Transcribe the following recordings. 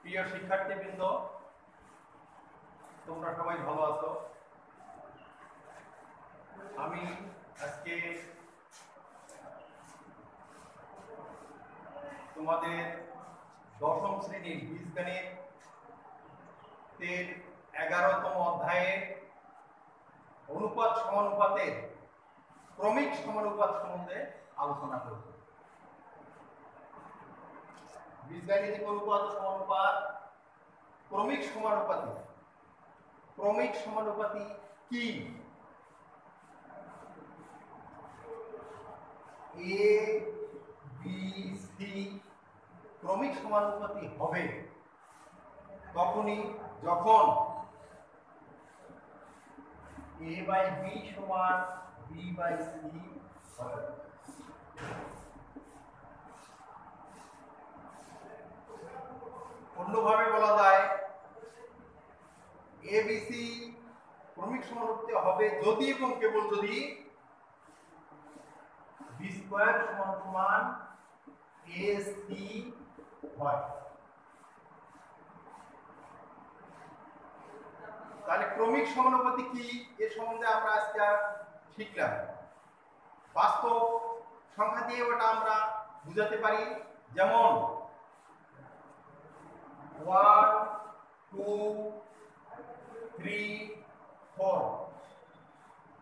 প্রিয় শিক্ষার্থীবৃন্দ, তোমরা সবাই ভালো আছো। আমি আজকে তোমাদের দশম শ্রেণীর বীজগণিতের 11তম অধ্যায়ে অনুপাত সমানুপাতের ক্রমিক সমানুপাত সম্বন্ধে আলোচনা করব। বীজগাণিতিক অনুপাত সমানুপাত, ক্রমিক সমানুপাতি। ক্রমিক সমানুপাতি কি? এ বি সি ক্রমিক সমানুপাতি হবে তখনই যখন এ বাই বি সমান বি বাই সি হবে। অন্যভাবে বলা যায় এ বি সি ক্রমিক সমানুপাতি হবে যদি এবং কেবল যদি বি স্কয়ার সমান সমান এ সি হয়। তাহলে ক্রমিক সমানুপাতি কি এর সম্বন্ধে আমরা আজকে শিখলাম। বাস্তব সংখ্যা দিয়ে ওটা আমরা বুঝাতে পারি, যেমন 1 2 3 4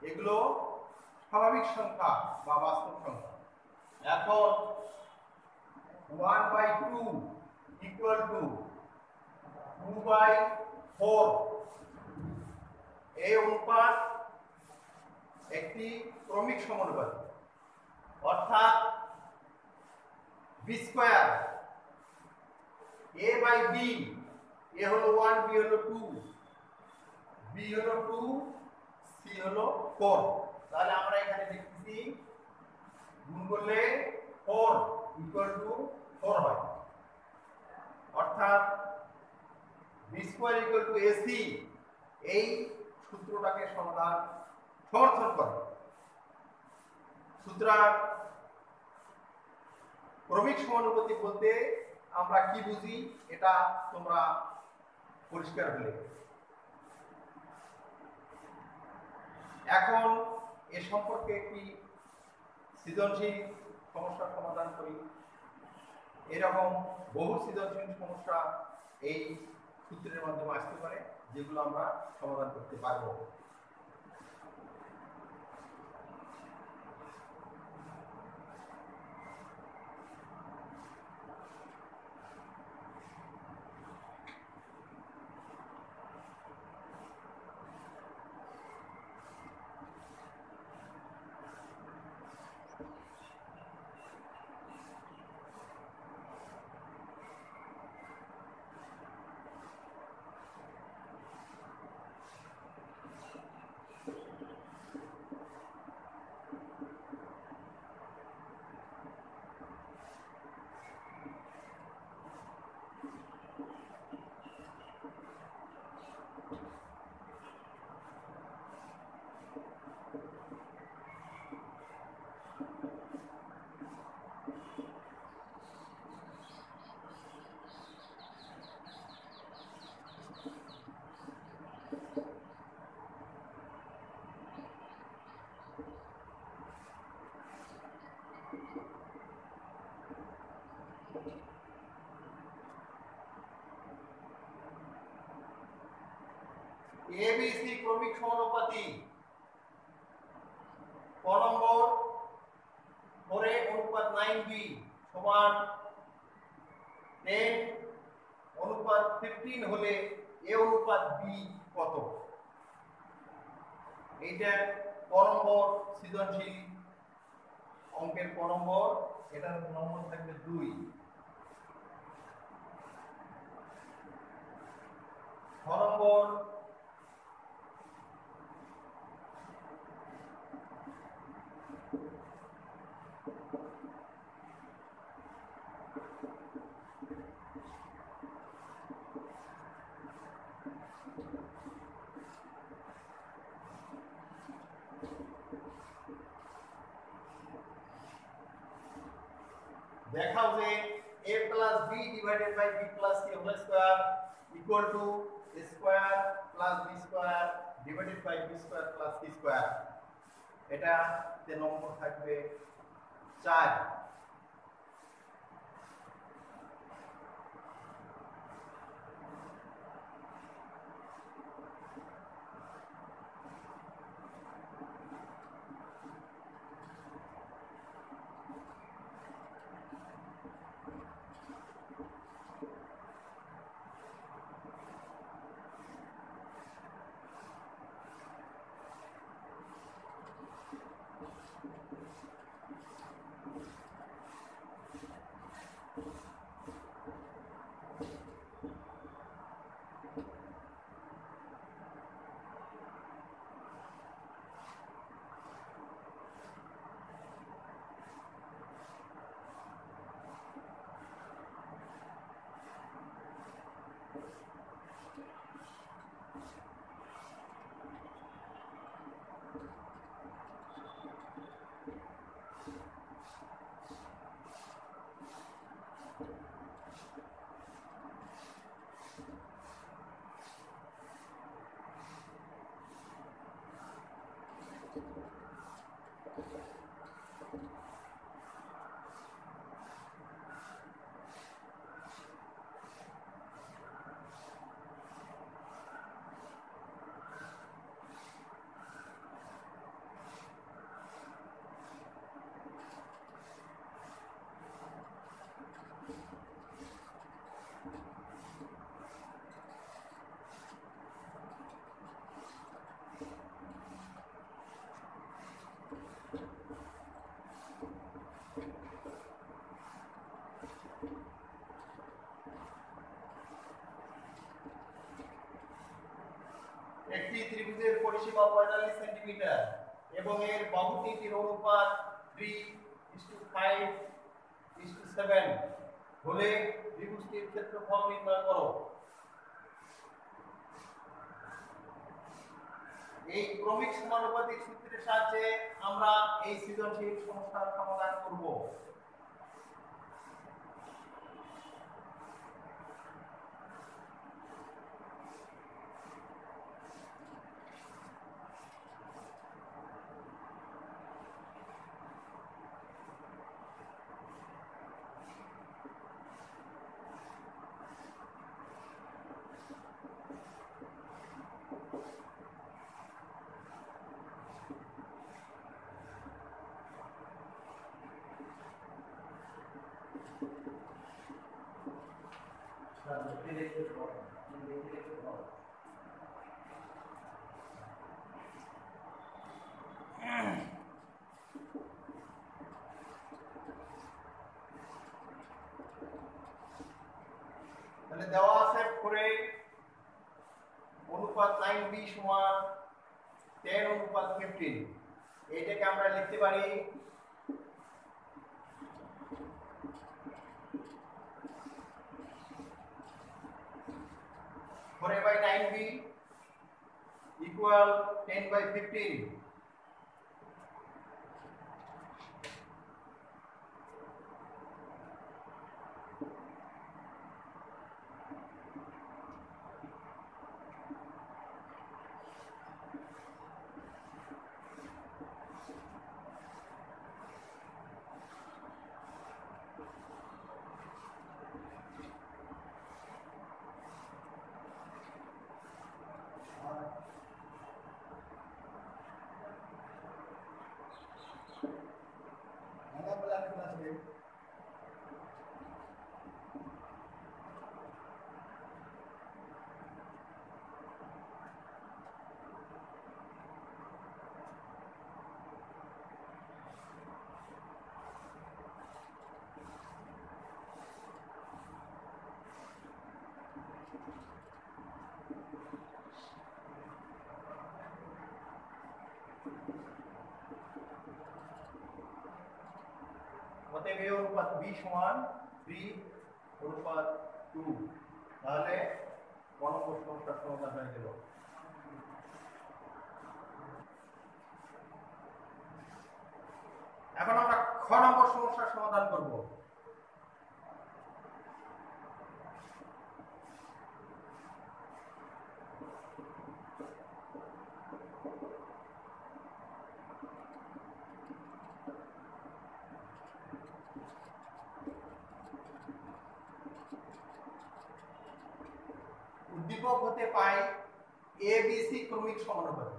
এগুলো স্বাভাবিক সংখ্যা বা বাস্তব সংখ্যা। এখন 1/2 ইকুয়াল টু 2/4 এই অনুপাত একটি ক্রমিক সমানুপাতি, অর্থাৎ B square A by B, A হলো 1, বি হলো 2, বি হলো 2, সি হলো 4। তাহলে আমরা এখানে লিখতেছি গুণ করলে 4 ইকুয়াল টু 4 হয়, অর্থাৎ B square equal to AC এই সূত্রটাকে সমর্থন করে। সুতরাং ক্রমিক সমানুপাতি বলতে আমরা কি বুঝি এটা তোমরা পরিষ্কার হলে। এখন এ সম্পর্কে একটি সৃজনশীল সমস্যার সমাধান করি। এরকম বহু সৃজনশীল সমস্যা এই সূত্রের মাধ্যমে আসতে পারে, যেগুলো আমরা সমাধান করতে পারবো। এবিসি ক্রমিক সমানুপাতি ক নম্বর 4 অনুপাত 9b সমান 10 অনুপাত 15 হলে এ অনুপাত বি কত? এইটা ক নম্বর সৃজনশীল অঙ্কের ক নম্বর, এটার নম্বর থাকবে 2। খ নম্বর দেখাও যে a plus b divided by b plus c whole square equal to a square plus b square divided by b square plus c square। এটা তে নম্বর থাকবে 4। একটি ত্রিভুজের পরিসীমা 45 সেন্টিমিটার এবং এর বাহুটির অনুপাত 3:5:7 হলে ত্রিভুজটির ক্ষেত্রফল নির্ণয় করো। এই ক্রমিক সমানুপাতিক সূত্রের সাহায্যে আমরা এই সৃজনশীল সমস্যার সমাধান করব। তাহলে দেওয়া আছে 4 অনুপাত 9b সমান 10 অনুপাত 15। এইটাকে আমরা লিখতে পারি 4/9b equal 10/15। অতএব a অনুপাত b সমান 3:2। তাহলে ক নম্বর সমস্যার সমাধান হয়ে গেল। এখন আমরা খ নম্বর সমস্যার সমাধান করব। একক হতে পাই ABC ক্রমিক সমানুপাতিক।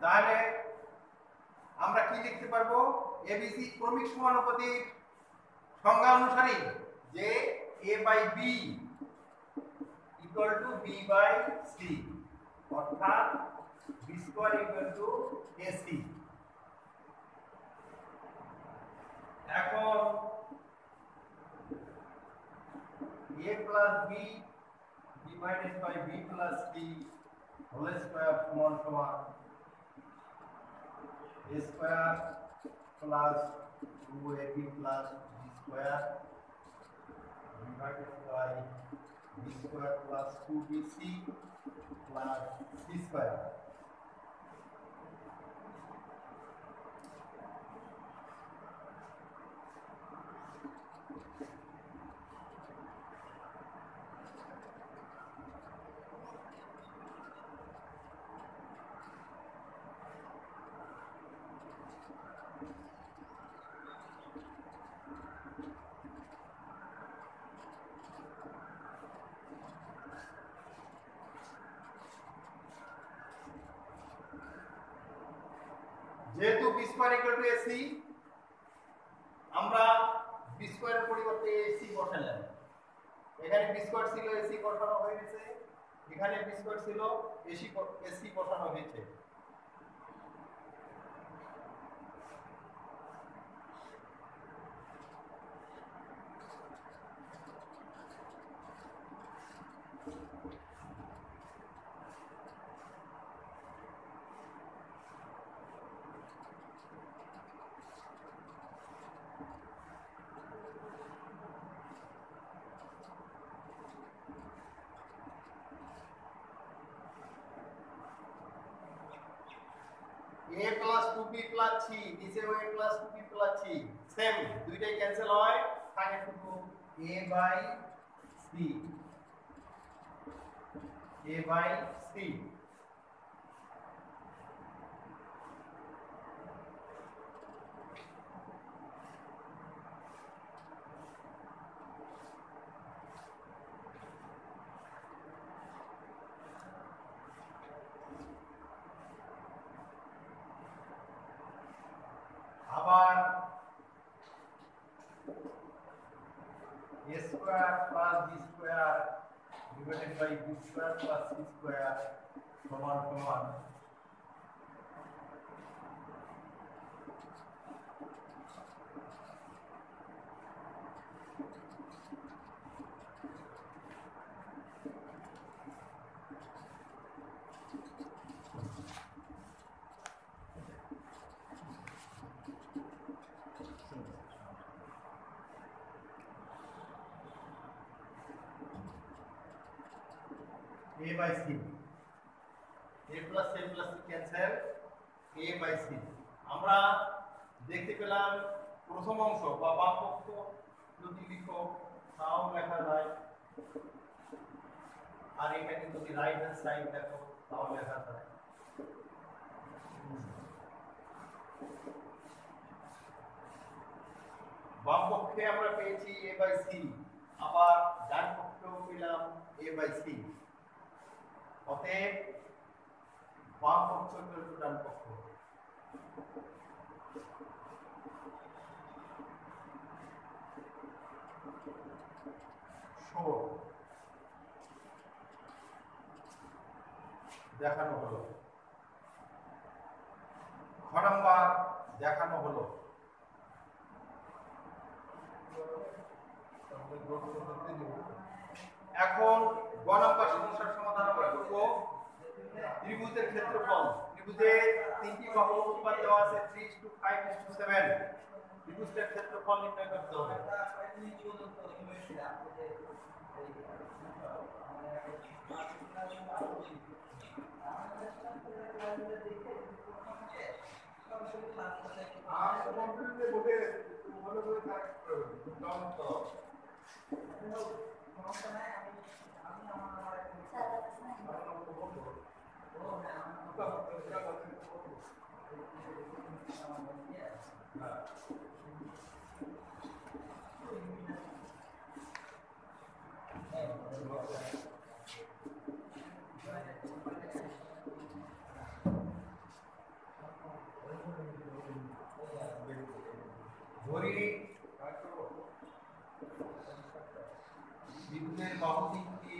তাহলে আমরা কি লিখতে পারবো? ABC ক্রমিক সমানুপাতিক সংজ্ঞা অনুসারে যে A/B equal to B/C, অর্থাৎ B square equal to AC। এখন A plus B divided by B plus C whole square সমান A square plus 2AB plus B square divided by B square plus 2BC plus C square। যেহেতু B square equal to AC, আমরা B square এর পরিবর্তে AC বসালাম। এখানে B square ছিল AC বসানো হয়েছে, এখানে B square ছিল AC বসানো হয়েছে। A plus 2B plus C, নিচে A plus 2B plus C same, দুইটাই ক্যান্সেল হয়, থাকে শুধু A by C, A by C। আবার A square plus B square divided by B square plus C square সমান সমান A by C, A plus C cancel, A by C। আমরা দেখতে পেলাম প্রথম অংশ বা বাম পক্ষ যদি লিখো তাও লেখা যায়, আর এখানে যদি রাইট হ্যান্ড সাইড দেখো তাও লেখা যায়। বাম পক্ষে আমরা পেয়েছি A by C, আবার ডান পক্ষেও পেলাম A by C। অতএব বাম পক্ষ ইকুয়াল টু ডান পক্ষ। দেখানো হলো, খ নাম্বার দেখানো হলো। এখন গ নাম্বার সমস্যার সমাধান আমরা করব। ত্রিভুজের ক্ষেত্রফল, ত্রিভুজের তিনটি বাহু অনুপাত দেওয়া আছে 3:5:7। ত্রিভুজের ক্ষেত্রফল নির্ণয় করতে হবে। ধরি বিদ্যুতের বাহু দিকটি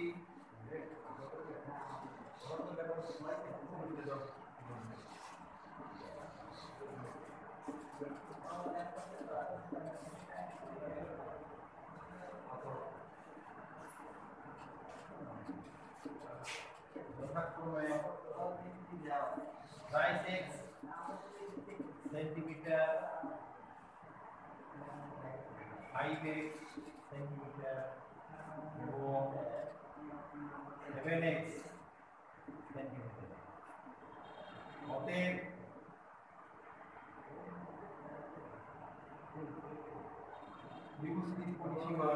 যথাক্রমে 26 সেন্টিমিটার, 5x সেন্টিমিটার এবং 7x সেন্টিমিটার। অতএব ত্রিভুজটির পরিসীমা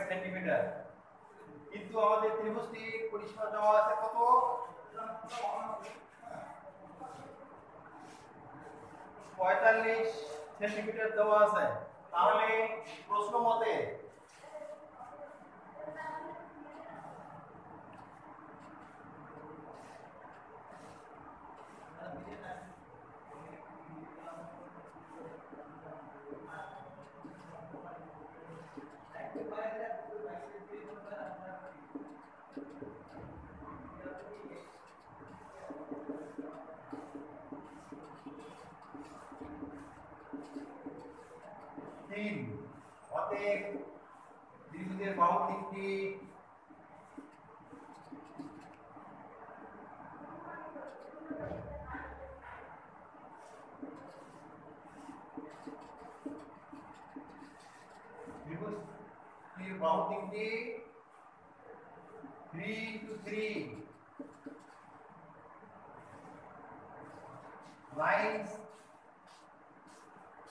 সেন্টিমিটার, কিন্তু আমাদের ত্রিভুজটির পরিসীমা দেওয়া আছে কত? 45 সেন্টিমিটার দেওয়া আছে। তাহলে প্রশ্ন মতে অতএব ত্রিভুজের বাহু দিকটি ত্রিভুজটির বাহু দিকটি 3 into 3 9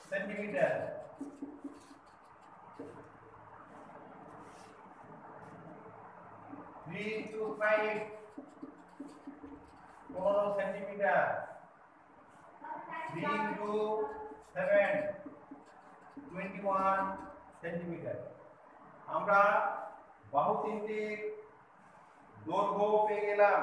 centimetre, 3 into 5 15 centimetre, 3 into 7 21 centimetre. আমরা বাহু তিনটির দৈর্ঘ্য পেয়ে গেলাম।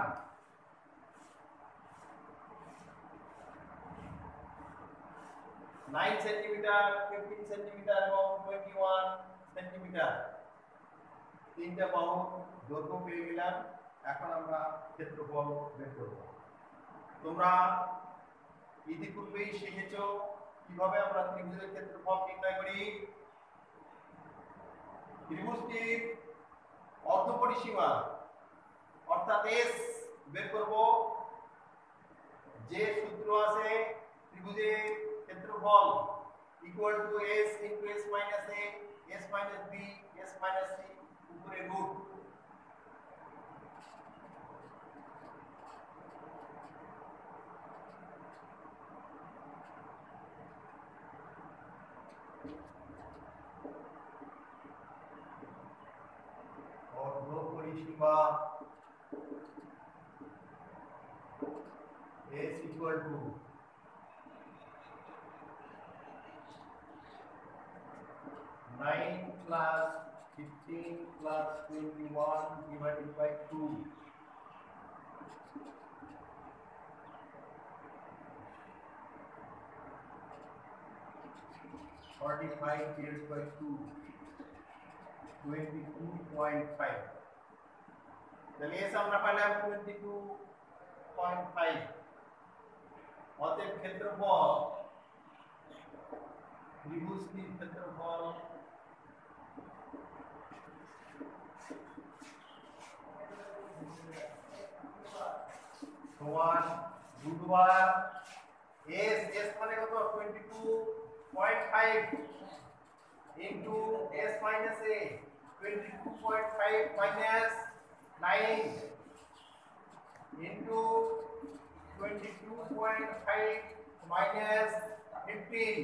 নাইন সেন্টিমিটার, 15 সেন্টিমিটার এবং 21 সেন্টিমিটার। তিনটা বাহু দৈর্ঘ্য পেয়ে গেলাম। এখন আমরা ক্ষেত্রফল বের করব। তোমরা ইতিপূর্বেই শিখেছো কিভাবে আমরা ত্রিভুজের ক্ষেত্রফল নির্ণয় করি। ত্রিভুজটির অর্ধপরিসীমা অর্থাৎ s বের করব। যে সূত্র আছে ত্রিভুজের ক্ষেত্রফল equal to s into s minus a, s minus b, s minus c উপরে root. অর্ধপরিসীমা s equal to 9 plus 15 plus 21 divided by 2. Forty-five divided by 2, 22.5. তাহলে এস আমরা পেলাম 22.5। অতএব ক্ষেত্রফল ত্রিভুজটির ক্ষেত্রফল সমান বুধবার এস এস মানে কত 22.5 ইনটু এস মাইনাস এ 22.5 minus 9 into 22.5 minus 15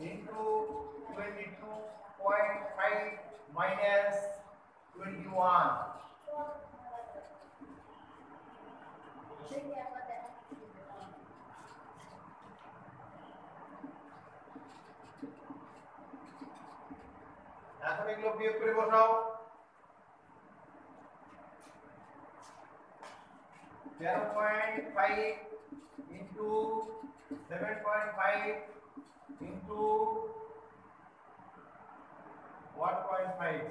into 22.5 minus 21. এখন এগুলো বিয়োগ করে বসাও 0.5 into 7.5 into 1.5.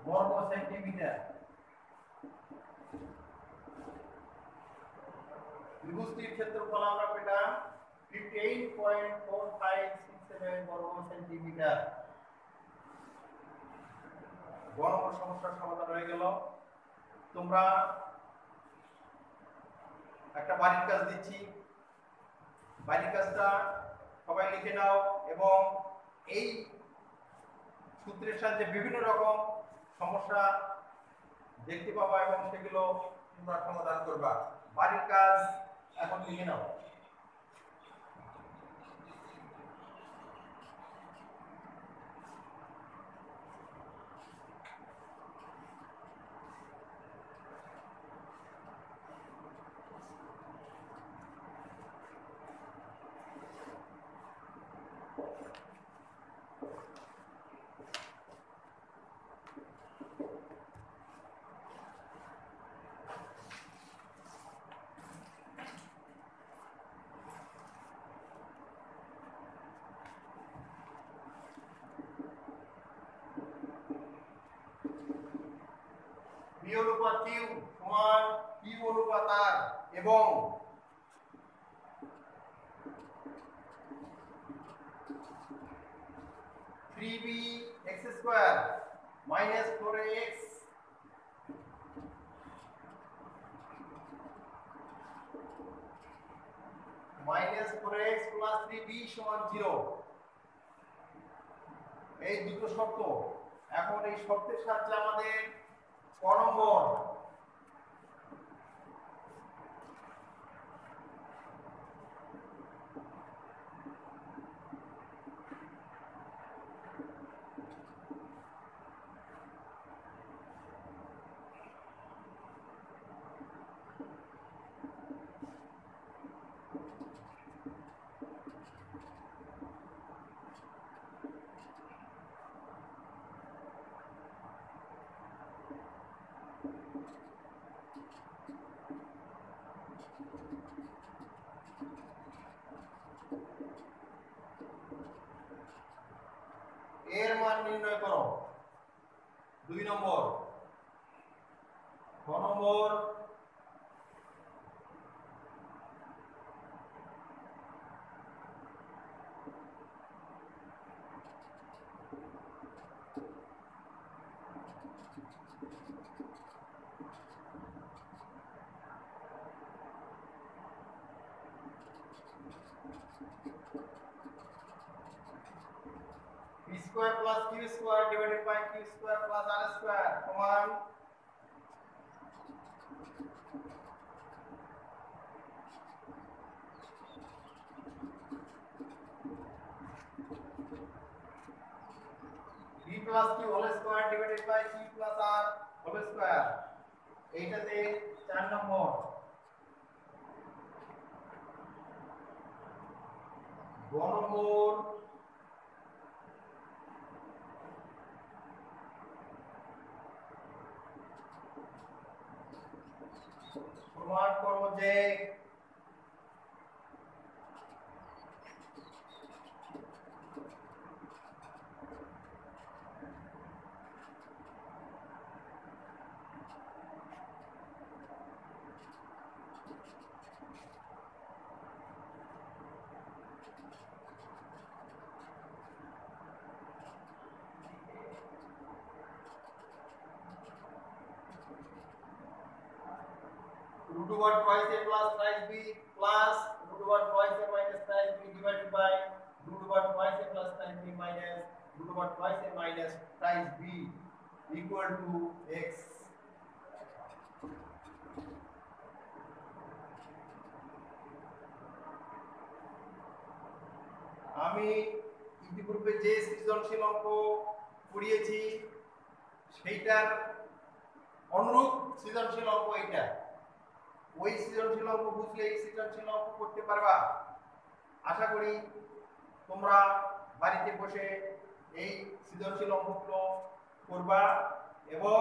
বর্গ সেন্টিমিটার ত্রিভুজটির ক্ষেত্রফল আমরা পেলাম 58.4567 বর্গ সেন্টিমিটার। বড় সমস্যার সমাধান হয়ে গেল। তোমরা একটা বাড়ির কাজ দিচ্ছি, বাড়ির কাজটা সবাই লিখে নাও এবং এই সূত্রের সাহায্যে বিভিন্ন রকম সমস্যা দেখতে পাবা এবং সেগুলো তোমরা সমাধান করবা। বাড়ির কাজ এখন লিখে নাও। পি অনুপাত কিউ সমান কিউ অনুপাত আর এবং three B X square minus 4x minus 4x plus 3b সমান 0। এই দুটো শর্ত। এখন এই শর্তের সাহায্যে আমাদের ক নম্বর এর মান নির্ণয় করো। 2 নম্বর ক নম্বর p square plus q square divided by q square plus r square সমান b plus q whole square divided by q plus r whole square এইটাতে 4 নম্বর বর্গমূল প্রমাণ করব যে root over twice a plus thrice b plus root over twice a minus thrice b divided by root over twice a plus thrice b minus root over twice a minus thrice b equal to x. আমি ইতিপূর্বে যে সৃজনশীল অঙ্ক পড়িয়েছি সেইটার অনুরূপ সৃজনশীল অঙ্ক এটা। ওই সৃজনশীল অঙ্ক বুঝলে এই সৃজনশীল অঙ্ক করতে পারবা। আশা করি তোমরা বাড়িতে বসে এই সৃজনশীল অঙ্কগুলো করবা এবং